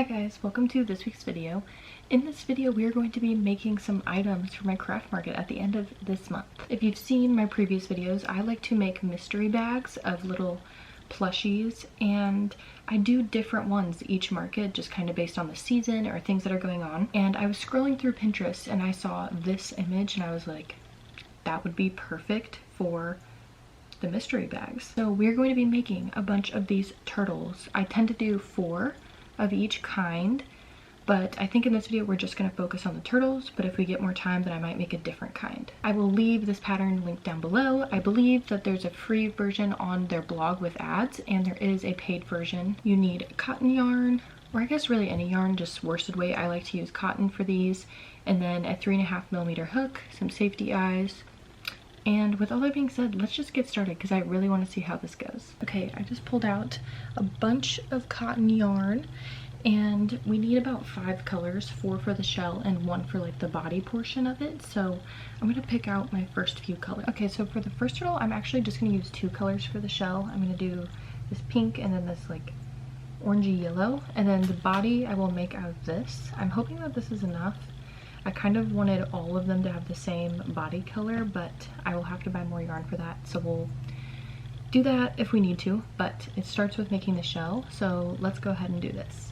guys, welcome to this week's video. In this video we are going to be making some items for my craft market at the end of this month. If you've seen my previous videos, I like to make mystery bags of little plushies, and I do different ones each market just kind of based on the season or things that are going on. And I was scrolling through Pinterest and I saw this image and I was like, that would be perfect for the mystery bags. So we're going to be making a bunch of these turtles. I tend to do 4 of each kind, but I think in this video we're just going to focus on the turtles, but if we get more time then I might make a different kind. I will leave this pattern linked down below. I believe that there's a free version on their blog with ads, and there is a paid version. You need cotton yarn, or I guess really any yarn, just worsted weight. I like to use cotton for these, and then a 3.5mm hook, some safety eyes. And with all that being said, let's just get started because I really want to see how this goes. Okay, I just pulled out a bunch of cotton yarn, and we need about 5 colors, 4 for the shell and 1 for like the body portion of it. So I'm going to pick out my first few colors. Okay, so for the first turtle, I'm actually just going to use 2 colors for the shell. I'm going to do this pink and then this like orangey yellow, and then the body I will make out of this. I'm hoping that this is enough. I kind of wanted all of them to have the same body color, but I will have to buy more yarn for that, so we'll do that if we need to, but it starts with making the shell, so let's go ahead and do this.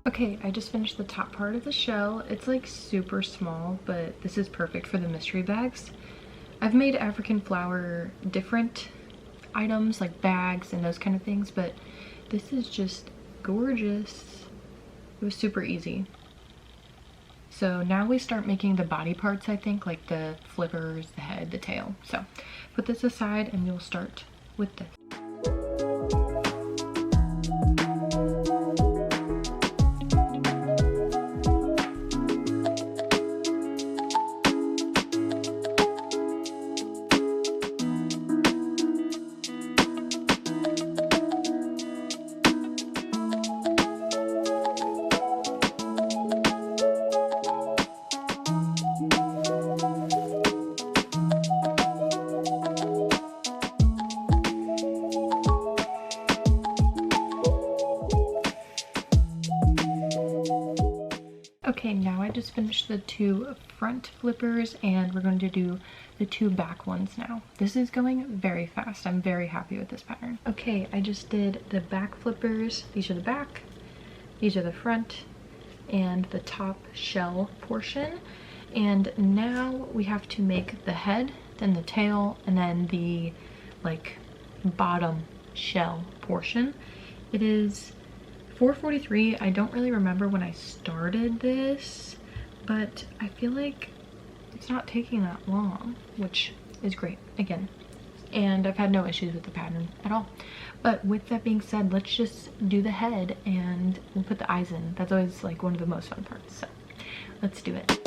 Okay, I just finished the top part of the shell. It's like super small, but this is perfect for the mystery bags. I've made African flower different items like bags and those kind of things, but this is just gorgeous. It was super easy. So now we start making the body parts, I think, like the flippers, the head, the tail. So put this aside and we'll start with this. Okay, now I just finished the 2 front flippers and we're going to do the 2 back ones now. This is going very fast. I'm very happy with this pattern. Okay, I just did the back flippers. These are the back. These are the front and the top shell portion. And now we have to make the head, then the tail, and then the like bottom shell portion. It is 4:43. I don't really remember when I started this, but I feel like it's not taking that long, which is great again. And I've had no issues with the pattern at all. But with that being said, let's just do the head and we'll put the eyes in. That's always like one of the most fun parts. So let's do it.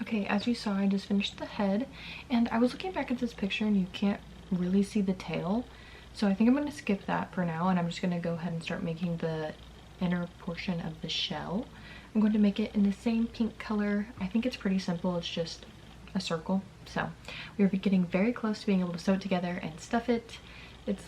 Okay, as you saw, I just finished the head, and I was looking back at this picture and you can't really see the tail, so I think I'm going to skip that for now, and I'm just going to go ahead and start making the inner portion of the shell. I'm going to make it in the same pink color. I think it's pretty simple. It's just a circle. So we're getting very close to being able to sew it together and stuff it. It's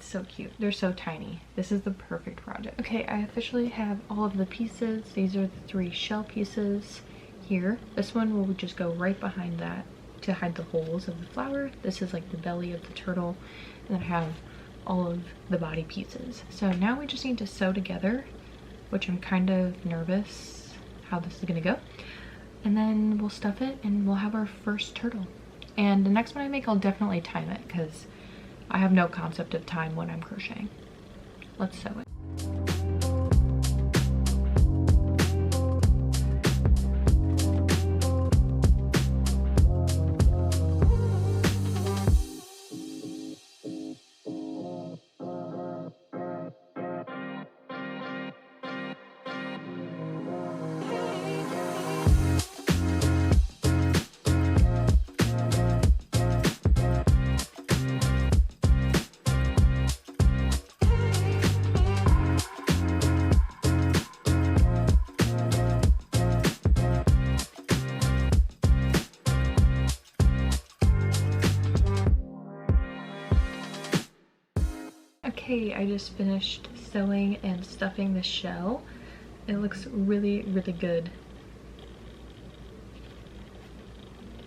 so cute. They're so tiny. This is the perfect project. Okay, I officially have all of the pieces. These are the 3 shell pieces here. This one will just go right behind that to hide the holes of the flower. This is like the belly of the turtle, and then I have all of the body pieces. So now we just need to sew together, which I'm kind of nervous how this is gonna go. And then we'll stuff it and we'll have our first turtle. And the next one I make, I'll definitely time it because I have no concept of time when I'm crocheting. Let's sew it. Okay, I just finished sewing and stuffing the shell. It looks really, really good.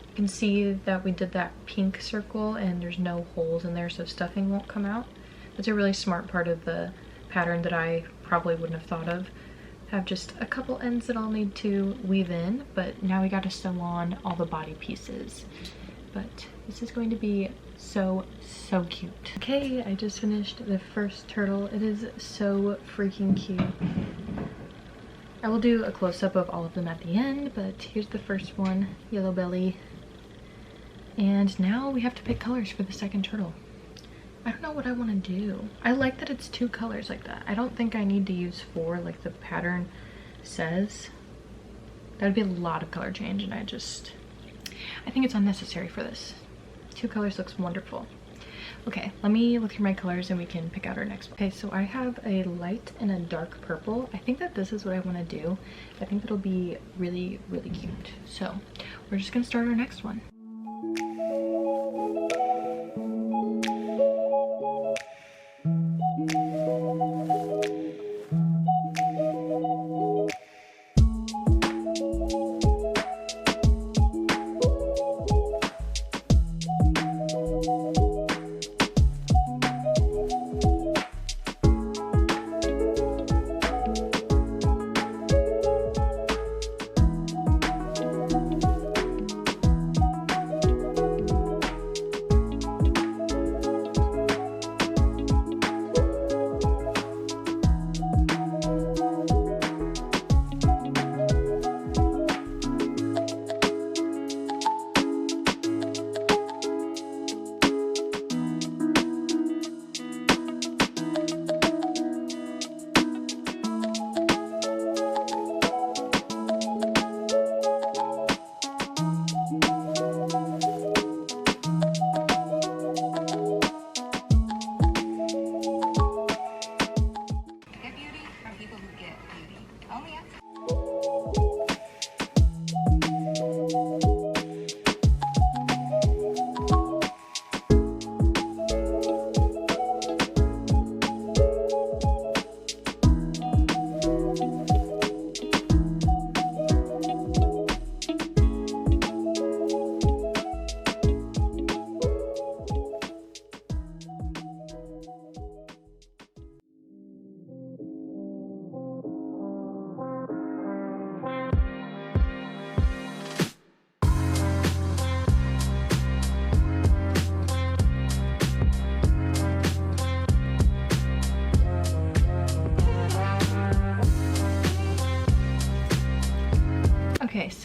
You can see that we did that pink circle and there's no holes in there, so stuffing won't come out. That's a really smart part of the pattern that I probably wouldn't have thought of. I have just a couple ends that I'll need to weave in, but now we got to sew on all the body pieces. But this is going to be so cute. Okay, I just finished the first turtle. It is so freaking cute. I will do a close-up of all of them at the end, but here's the first one, yellow belly. And now we have to pick colors for the second turtle. I don't know what I want to do. I like that it's 2 colors like that. I don't think I need to use 4 like the pattern says. That would be a lot of color change, and I think it's unnecessary for this. 2 colors looks wonderful. Okay, let me look through my colors and we can pick out our next one. Okay, so I have a light and a dark purple. I think that this is what I want to do. I think it'll be really, really cute. So we're just gonna start our next one.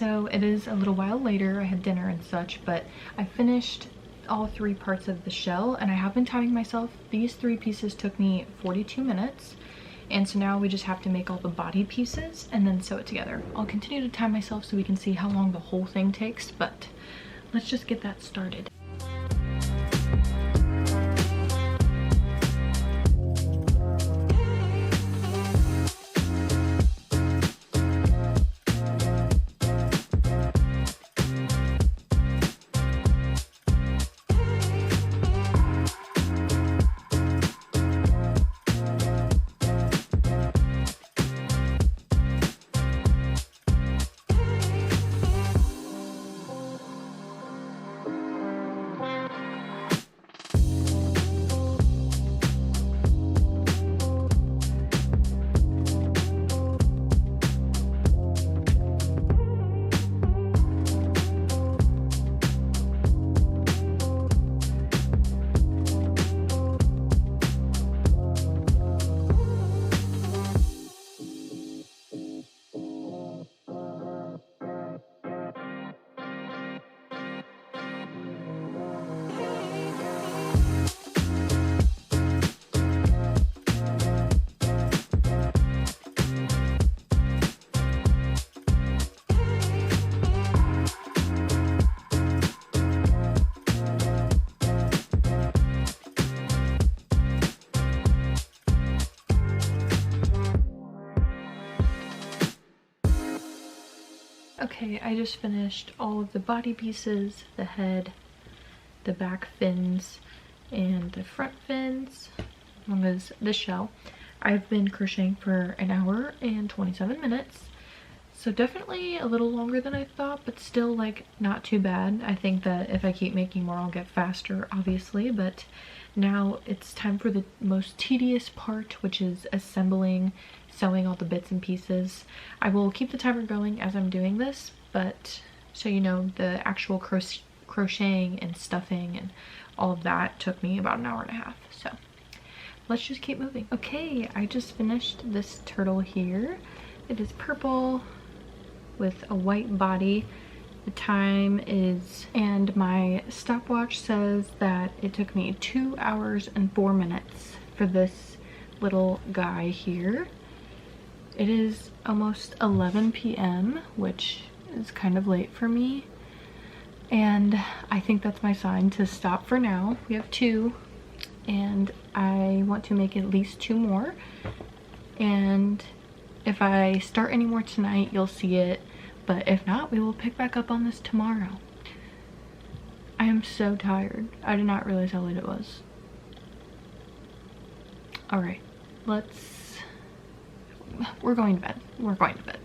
so it is a little while later. I had dinner and such, but I finished all 3 parts of the shell, and I have been timing myself. These 3 pieces took me 42 minutes, and so now we just have to make all the body pieces and then sew it together. I'll continue to time myself so we can see how long the whole thing takes, but let's just get that started. Okay, I just finished all of the body pieces, the head, the back fins, and the front fins, as well as the shell. I've been crocheting for an hour and 27 minutes, so definitely a little longer than I thought, but still like not too bad. I think that if I keep making more, I'll get faster, obviously, but now it's time for the most tedious part, which is assembling, sewing all the bits and pieces. I will keep the timer going as I'm doing this, but so you know, the actual crocheting and stuffing and all of that took me about an hour and a half. So let's just keep moving. Okay, I just finished this turtle here. It is purple with a white body. The time is, and my stopwatch says that it took me 2 hours and 4 minutes for this little guy here. It is almost 11 p.m., which is kind of late for me, and I think that's my sign to stop for now. We have 2, and I want to make at least 2 more, and if I start any more tonight, you'll see it, but if not, we will pick back up on this tomorrow. I am so tired. I did not realize how late it was. Alright, we're going to bed. We're going to bed.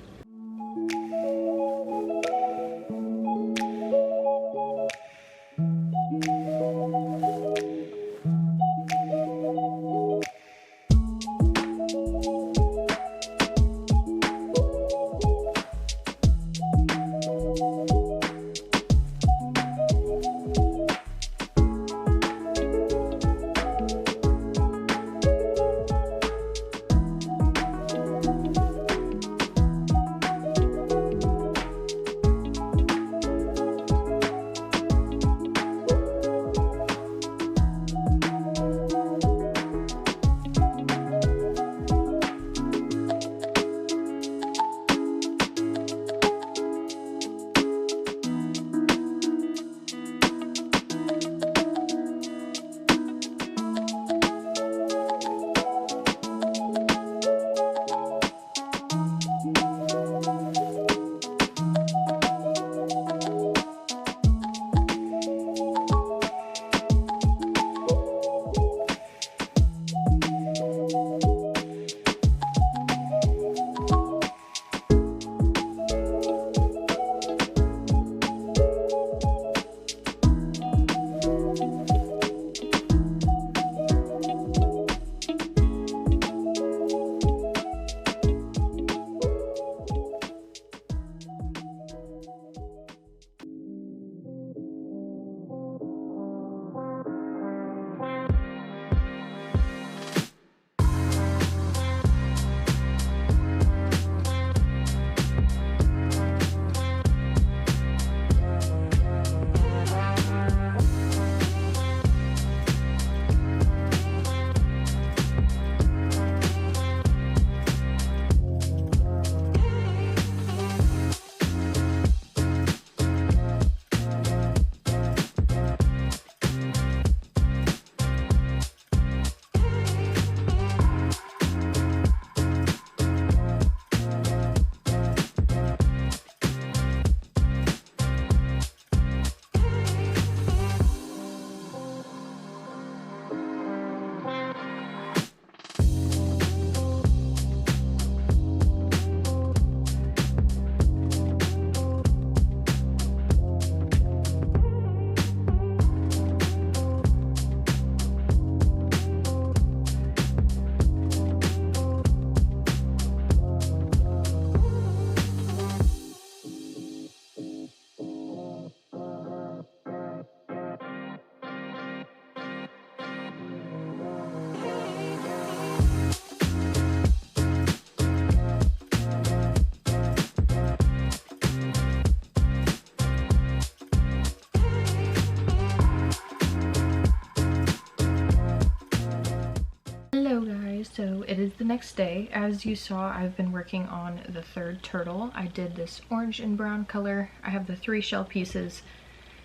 So it is the next day. As you saw, I've been working on the third turtle. I did this orange and brown color. I have the 3 shell pieces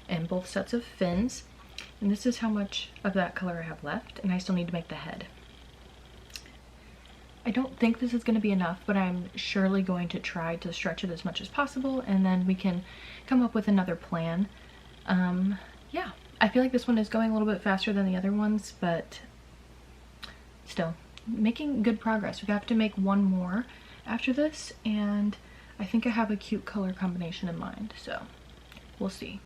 and both sets of fins. And this is how much of that color I have left, and I still need to make the head. I don't think this is going to be enough, but I'm surely going to try to stretch it as much as possible, and then we can come up with another plan. Yeah, I feel like this one is going a little bit faster than the other ones, but still making good progress. We have to make one more after this, and I think I have a cute color combination in mind, so we'll see.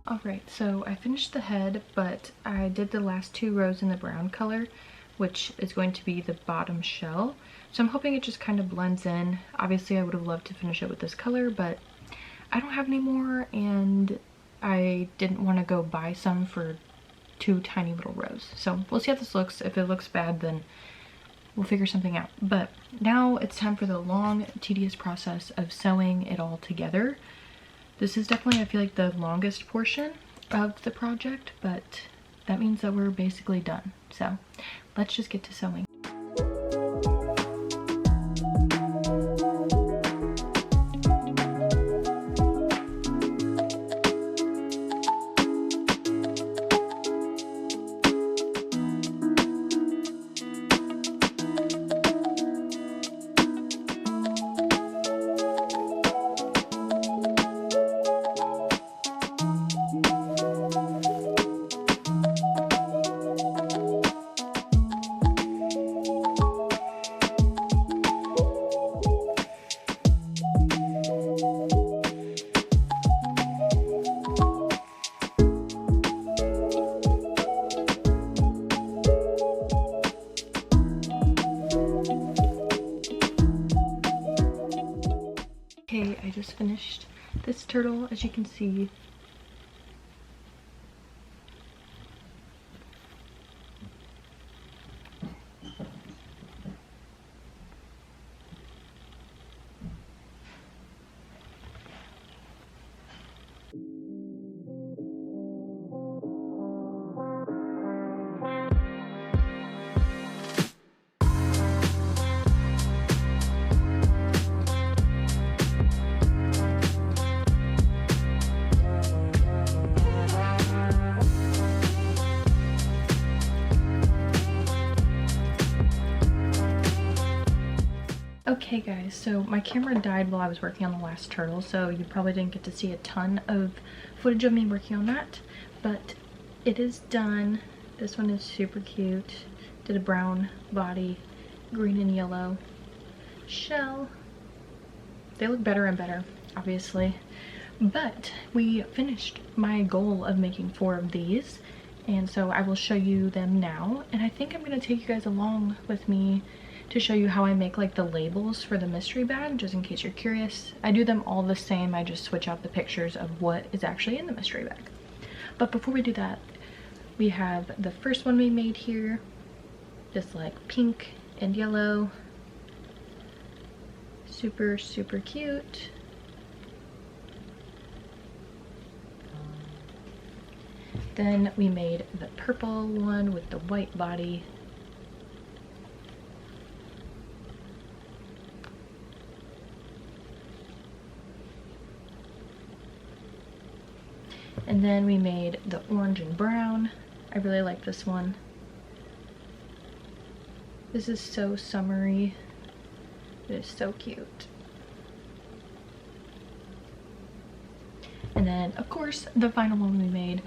Alright, so I finished the head, but I did the last 2 rows in the brown color, which is going to be the bottom shell. So I'm hoping it just kind of blends in. Obviously I would have loved to finish it with this color, but I don't have any more, and I didn't want to go buy some for 2 tiny little rows. So we'll see how this looks. If it looks bad, then we'll figure something out. But now it's time for the long, tedious process of sewing it all together. This is definitely, I feel like, the longest portion of the project, but that means that we're basically done. So let's just get to sewing. Okay, I just finished this turtle, as you can see. Okay guys, so my camera died while I was working on the last turtle, so you probably didn't get to see a ton of footage of me working on that, but it is done. This one is super cute. Did a brown body, green and yellow shell. They look better and better, obviously, but we finished my goal of making 4 of these, and so I will show you them now. And I think I'm going to take you guys along with me to show you how I make like the labels for the mystery bag, just in case you're curious. I do them all the same, I just switch out the pictures of what is actually in the mystery bag. But before we do that, we have the first one we made here, just like pink and yellow. Super, super cute. Then we made the purple one with the white body. And then we made the orange and brown. I really like this one. This is so summery. It is so cute. And then, of course, the final one we made,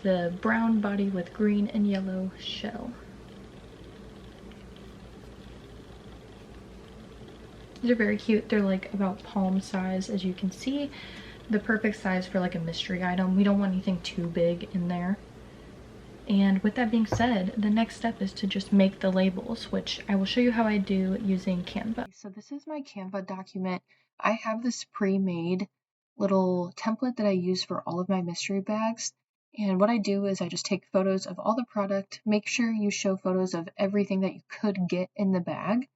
the brown body with green and yellow shell. These are very cute. They're like about palm size, as you can see. The perfect size for like a mystery item. We don't want anything too big in there. And with that being said, the next step is to just make the labels, which I will show you how I do using Canva. So this is my Canva document. I have this pre-made little template that I use for all of my mystery bags. And what I do is I just take photos of all the product, make sure you show photos of everything that you could get in the bag.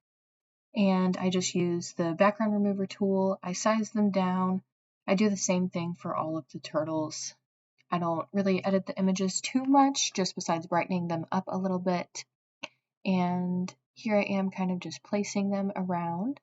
And I just use the background remover tool. I size them down. I do the same thing for all of the turtles. I don't really edit the images too much, just besides brightening them up a little bit. And here I am kind of just placing them around.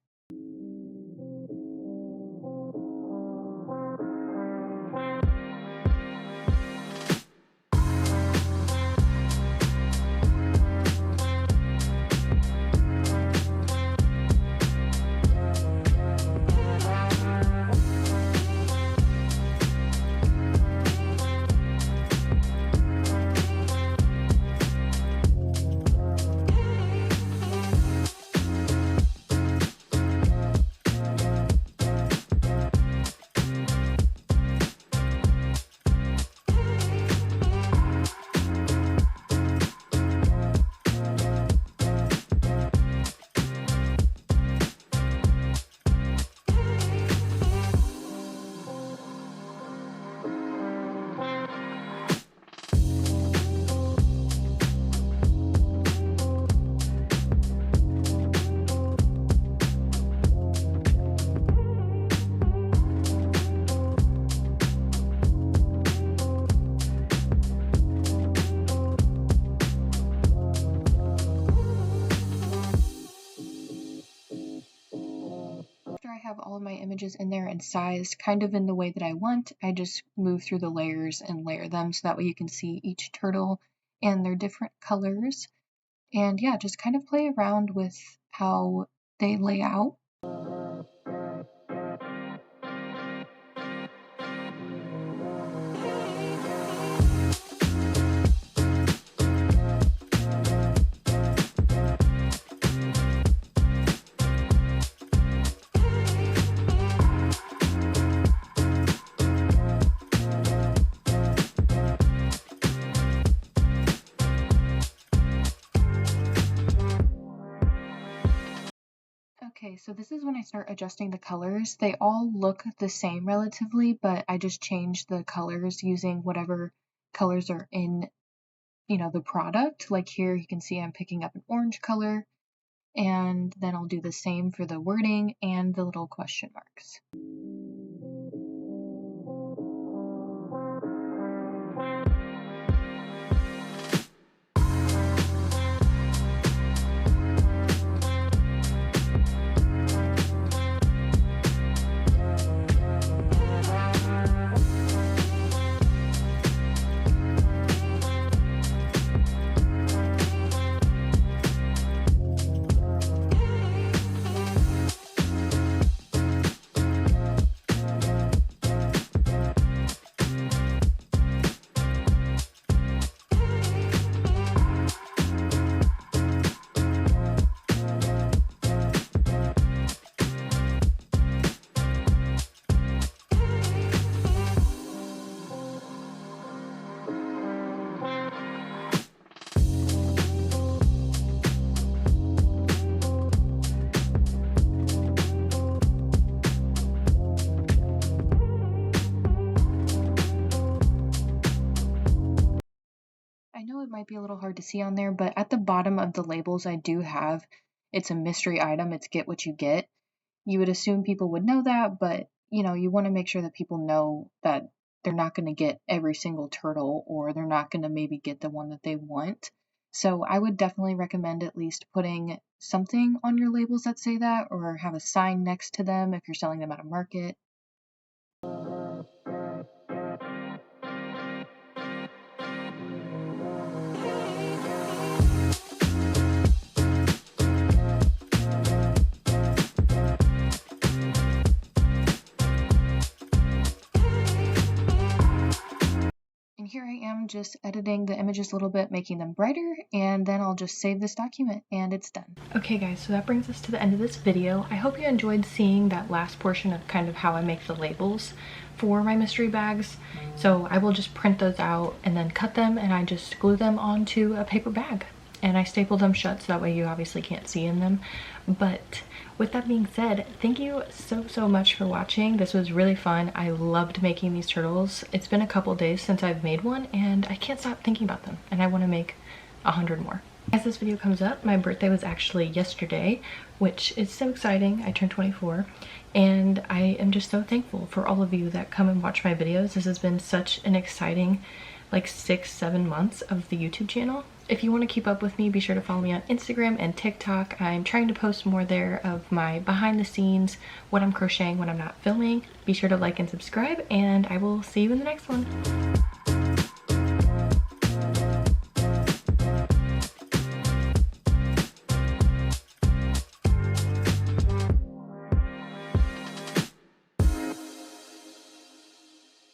After I have all of my images in there and sized kind of in the way that I want, I just move through the layers and layer them so that way you can see each turtle and their different colors. And yeah, just kind of play around with how they lay out. Okay, so this is when I start adjusting the colors. They all look the same relatively, but I just change the colors using whatever colors are in, the product. Like here, you can see I'm picking up an orange color, and then I'll do the same for the wording and the little question marks. I know it might be a little hard to see on there, but at the bottom of the labels I do have, it's a mystery item, it's get what you get. You would assume people would know that, but you want to make sure that people know that they're not going to get every single turtle, or they're not going to maybe get the one that they want. So I would definitely recommend at least putting something on your labels that say that, or have a sign next to them if you're selling them at a market. And here I am just editing the images a little bit, making them brighter, and then I'll just save this document and it's done. Okay guys, so that brings us to the end of this video. I hope you enjoyed seeing that last portion of kind of how I make the labels for my mystery bags. So I will just print those out and then cut them, and I just glue them onto a paper bag. And I staple them shut so that way you obviously can't see in them. But with that being said, thank you so much for watching. This was really fun. I loved making these turtles. It's been a couple days since I've made one and I can't stop thinking about them, and I want to make 100 more. As this video comes up, my birthday was actually yesterday, which is so exciting. I turned 24 and I am just so thankful for all of you that come and watch my videos. This has been such an exciting like 6-7 months of the YouTube channel. If you want to keep up with me, be sure to follow me on Instagram and TikTok. I'm trying to post more there of my behind the scenes, what I'm crocheting when I'm not filming. Be sure to like and subscribe, and I will see you in the next one.